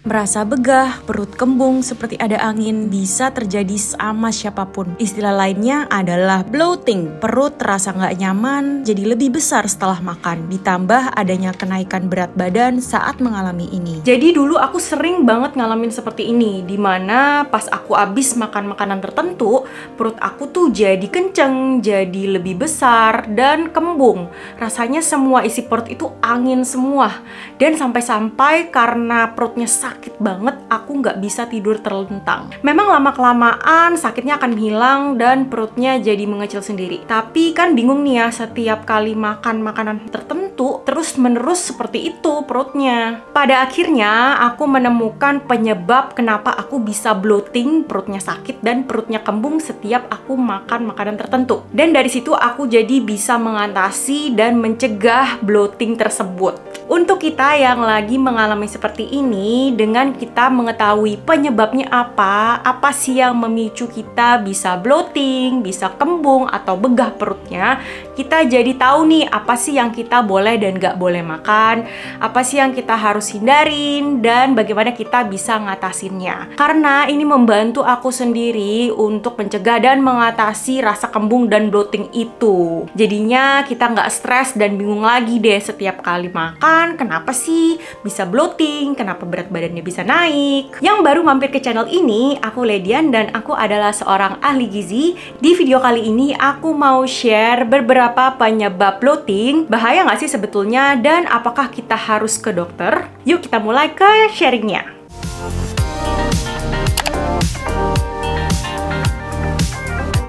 Merasa begah, perut kembung seperti ada angin bisa terjadi sama siapapun. Istilah lainnya adalah bloating. Perut terasa nggak nyaman, jadi lebih besar setelah makan. Ditambah adanya kenaikan berat badan saat mengalami ini. Jadi dulu aku sering banget ngalamin seperti ini, dimana pas aku habis makan makanan tertentu, perut aku tuh jadi kenceng, jadi lebih besar, dan kembung. Rasanya semua isi perut itu angin semua. Dan sampai-sampai karena perutnya sakit banget, aku nggak bisa tidur terlentang. Memang lama-kelamaan sakitnya akan hilang dan perutnya jadi mengecil sendiri. Tapi kan bingung nih ya, setiap kali makan makanan tertentu, terus-menerus seperti itu perutnya. Pada akhirnya, aku menemukan penyebab kenapa aku bisa bloating, perutnya sakit, dan perutnya kembung setiap aku makan makanan tertentu. Dan dari situ aku jadi bisa mengatasi dan mencegah bloating tersebut. Untuk kita yang lagi mengalami seperti ini, dengan kita mengetahui penyebabnya apa sih yang memicu kita bisa bloating, bisa kembung, atau begah perutnya, kita jadi tahu nih apa sih yang kita boleh dan gak boleh makan, apa sih yang kita harus hindarin, dan bagaimana kita bisa ngatasinnya. Karena ini membantu aku sendiri untuk mencegah dan mengatasi rasa kembung dan bloating itu. Jadinya kita nggak stres dan bingung lagi deh setiap kali makan, kenapa sih bisa bloating, kenapa berat badannya bisa naik. Yang baru mampir ke channel ini, aku Ledian dan aku adalah seorang ahli gizi. Di video kali ini aku mau share beberapa penyebab bloating, bahaya nggak sih sebetulnya, dan apakah kita harus ke dokter? Yuk kita mulai ke sharingnya.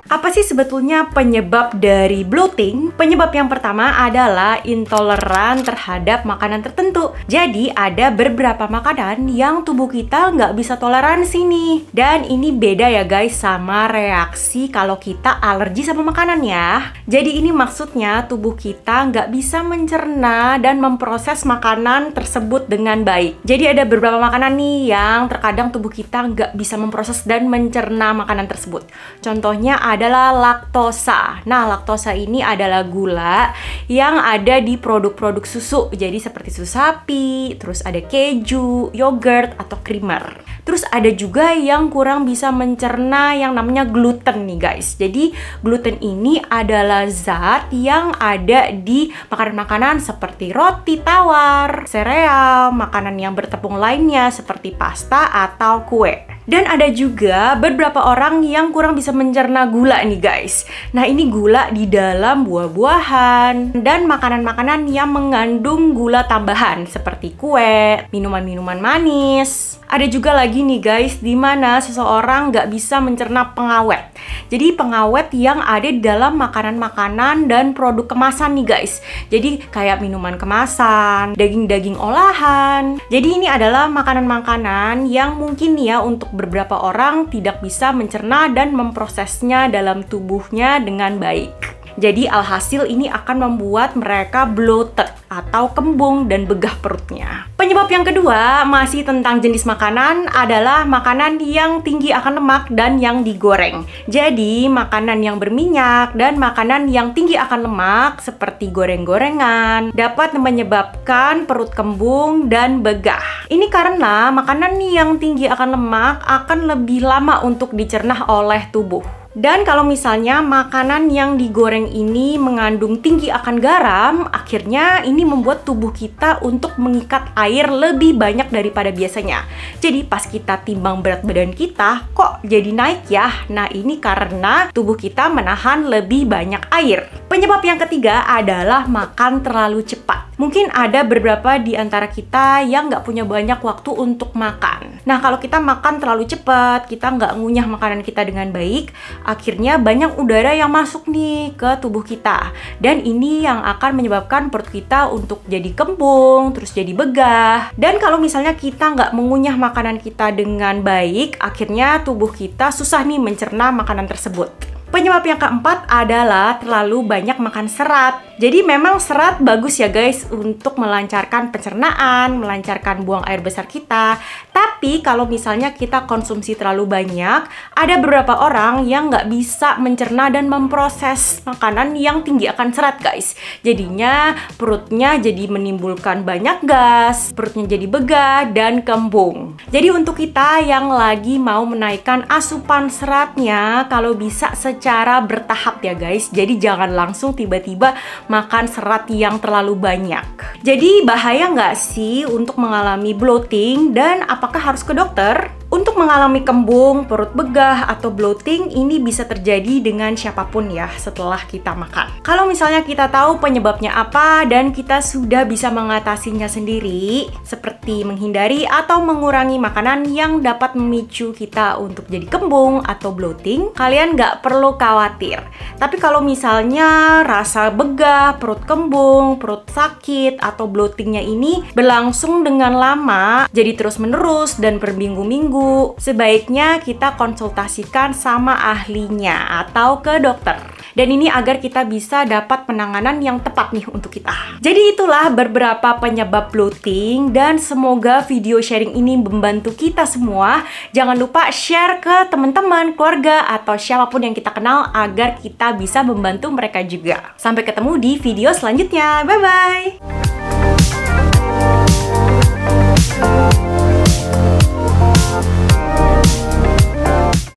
Apa sih sebetulnya penyebab dari bloating? Penyebab yang pertama adalah intoleran terhadap makanan tertentu. Jadi ada beberapa makanan yang tubuh kita nggak bisa toleransi nih. Dan ini beda ya guys sama reaksi kalau kita alergi sama makanan ya. Jadi ini maksudnya tubuh kita nggak bisa mencerna dan memproses makanan tersebut dengan baik. Jadi ada beberapa makanan nih yang terkadang tubuh kita nggak bisa memproses dan mencerna makanan tersebut. Contohnya adalah laktosa. Nah, laktosa ini adalah gula yang ada di produk-produk susu. Jadi seperti susu sapi, terus ada keju, yogurt, atau creamer. Terus ada juga yang kurang bisa mencerna yang namanya gluten nih guys. Jadi gluten ini adalah zat yang ada di makanan-makanan seperti roti tawar, sereal, makanan yang bertepung lainnya seperti pasta atau kue. Dan ada juga beberapa orang yang kurang bisa mencerna gula nih guys. Nah, ini gula di dalam buah-buahan dan makanan-makanan yang mengandung gula tambahan seperti kue, minuman-minuman manis. Ada juga lagi nih guys, di mana seseorang nggak bisa mencerna pengawet. Jadi pengawet yang ada di dalam makanan-makanan dan produk kemasan nih guys. Jadi kayak minuman kemasan, daging-daging olahan. Jadi ini adalah makanan-makanan yang mungkin ya untuk beberapa orang tidak bisa mencerna dan memprosesnya dalam tubuhnya dengan baik. Jadi alhasil ini akan membuat mereka bloated atau kembung dan begah perutnya. Penyebab yang kedua masih tentang jenis makanan adalah makanan yang tinggi akan lemak dan yang digoreng. Jadi makanan yang berminyak dan makanan yang tinggi akan lemak seperti goreng-gorengan dapat menyebabkan perut kembung dan begah. Ini karena makanan yang tinggi akan lemak akan lebih lama untuk dicerna oleh tubuh. Dan kalau misalnya makanan yang digoreng ini mengandung tinggi akan garam, akhirnya ini membuat tubuh kita untuk mengikat air lebih banyak daripada biasanya. Jadi pas kita timbang berat badan kita, kok jadi naik ya? Nah, ini karena tubuh kita menahan lebih banyak air. Penyebab yang ketiga adalah makan terlalu cepat. Mungkin ada beberapa di antara kita yang nggak punya banyak waktu untuk makan. Nah, kalau kita makan terlalu cepat, kita nggak ngunyah makanan kita dengan baik, akhirnya banyak udara yang masuk nih ke tubuh kita. Dan ini yang akan menyebabkan perut kita untuk jadi kembung, terus jadi begah. Dan kalau misalnya kita nggak mengunyah makanan kita dengan baik, akhirnya tubuh kita susah nih mencerna makanan tersebut. Penyebab yang keempat adalah terlalu banyak makan serat. Jadi memang serat bagus ya guys untuk melancarkan pencernaan, melancarkan buang air besar kita. Tapi Tapi kalau misalnya kita konsumsi terlalu banyak, ada beberapa orang yang nggak bisa mencerna dan memproses makanan yang tinggi akan serat guys. Jadinya perutnya jadi menimbulkan banyak gas, perutnya jadi begah dan kembung. Jadi untuk kita yang lagi mau menaikkan asupan seratnya, kalau bisa secara bertahap ya guys. Jadi jangan langsung tiba-tiba makan serat yang terlalu banyak. Jadi bahaya nggak sih untuk mengalami bloating dan apakah harus ke dokter? Untuk mengalami kembung, perut begah, atau bloating ini bisa terjadi dengan siapapun ya setelah kita makan. Kalau misalnya kita tahu penyebabnya apa dan kita sudah bisa mengatasinya sendiri, seperti menghindari atau mengurangi makanan yang dapat memicu kita untuk jadi kembung atau bloating, kalian nggak perlu khawatir. Tapi kalau misalnya rasa begah, perut kembung, perut sakit, atau bloatingnya ini berlangsung dengan lama, jadi terus-menerus dan berminggu-minggu, sebaiknya kita konsultasikan sama ahlinya atau ke dokter. Dan ini agar kita bisa dapat penanganan yang tepat nih untuk kita. Jadi itulah beberapa penyebab bloating dan semoga video sharing ini membantu kita semua. Jangan lupa share ke teman-teman, keluarga, atau siapapun yang kita kenal agar kita bisa membantu mereka juga. Sampai ketemu di video selanjutnya. Bye-bye!